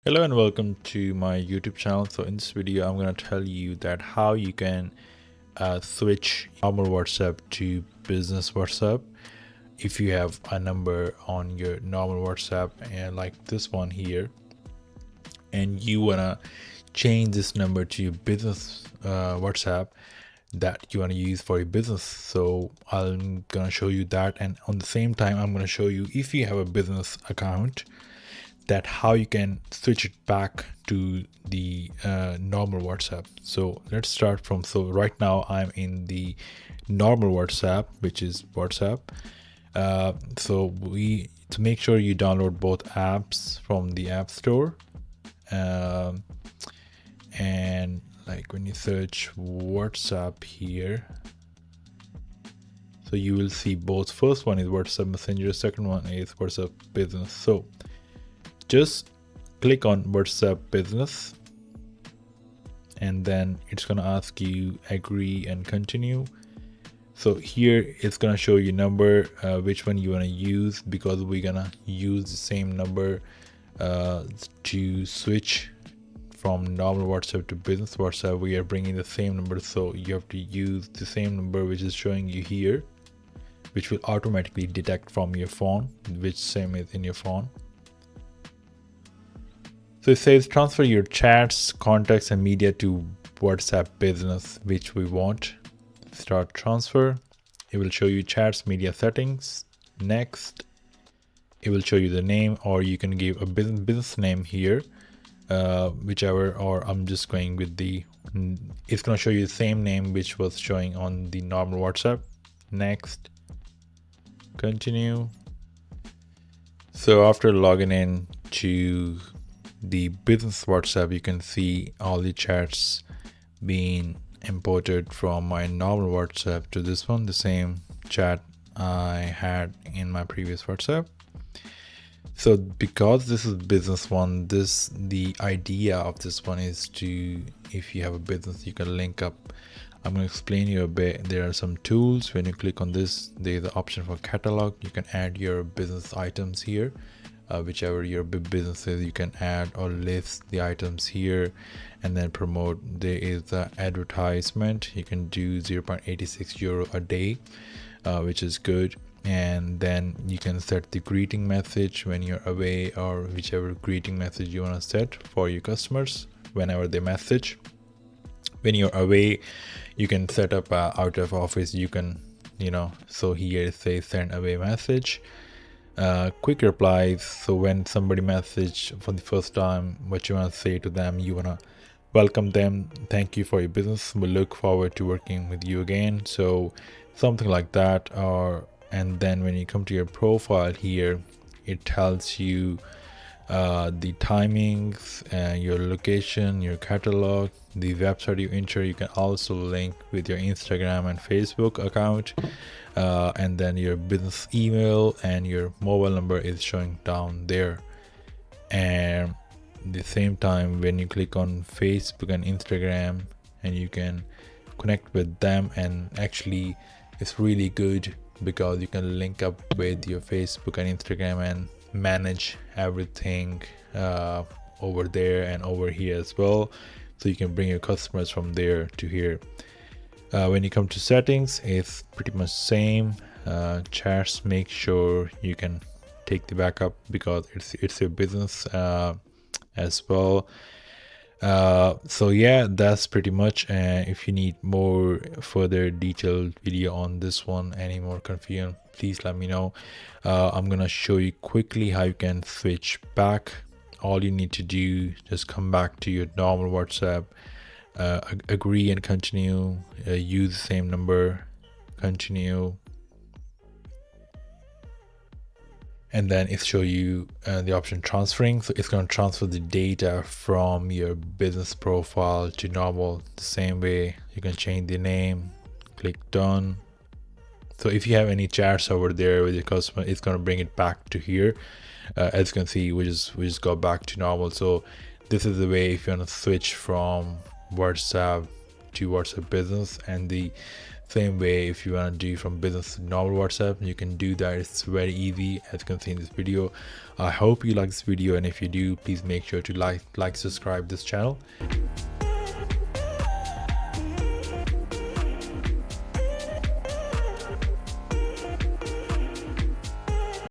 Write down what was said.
Hello and welcome to my YouTube channel. So in this video, I'm going to tell you that how you can switch normal WhatsApp to business WhatsApp if you have a number on your normal WhatsApp and like this one here, and you want to change this number to your business WhatsApp that you want to use for your business. So I'm going to show you that, and on the same time I'm going to show you if you have a business account that how you can switch it back to the normal WhatsApp. So let's start from, so right now I'm in the normal WhatsApp, which is WhatsApp. So to make sure you download both apps from the App Store, and like when you search WhatsApp here, so you will see both. First one is WhatsApp Messenger, second one is WhatsApp Business. So just click on WhatsApp Business, and then it's going to ask you agree and continue. So here it's going to show you number, which one you want to use, because we're going to use the same number to switch from normal WhatsApp to business WhatsApp. We are bringing the same number, so you have to use the same number which is showing you here, which will automatically detect from your phone which same is in your phone. So it says transfer your chats, contacts, and media to WhatsApp Business, which we want. Start transfer. It will show you chats, media settings. Next, it will show you the name, or you can give a business name here, whichever, or I'm just going with it's going to show you the same name which was showing on the normal WhatsApp. Next, continue. So after logging in to the business WhatsApp, you can see all the chats being imported from my normal WhatsApp to this one, the same chat I had in my previous WhatsApp. So because this is business one, the idea of this one is to, if you have a business, you can link up. I'm going to explain you a bit. There are some tools. When you click on this, there's the option for catalog. You can add your business items here. Whichever your business is, you can add or list the items here, and then promote. There is the advertisement. You can do 0.86 euro a day, which is good. And then you can set the greeting message when you're away, or whichever greeting message you want to set for your customers whenever they message. When you're away, you can set up out of office. You can, so here it says send away message. Quick replies. So when somebody message for the first time, what you want to say to them, you want to welcome them, thank you for your business, we look forward to working with you again. So something like that. And then when you come to your profile here, it tells you the timings, your location, your catalog, the website you enter. You can also link with your Instagram and Facebook account, and then your business email and your mobile number is showing down there. And at the same time, when you click on Facebook and Instagram, and you can connect with them, and actually it's really good because you can link up with your Facebook and Instagram and manage everything over there and over here as well. So you can bring your customers from there to here. When you come to settings, it's pretty much same. Chats, make sure you can take the backup because it's your business as well. So yeah, that's pretty much. If you need more further detailed video on this one, any more confusion, please let me know. I'm gonna show you quickly how you can switch back. All you need to do, just come back to your normal WhatsApp, agree and continue, use the same number, continue, and then it show you the option transferring. So it's going to transfer the data from your business profile to normal the same way. You can change the name, click done. So if you have any chats over there with your customer, it's going to bring it back to here. As you can see, we just go back to normal. So this is the way if you want to switch from WhatsApp to WhatsApp Business, and the same way if you want to do from business to normal WhatsApp, you can do that. It's very easy, as you can see in this video. I hope you like this video, and if you do, please make sure to like subscribe this channel.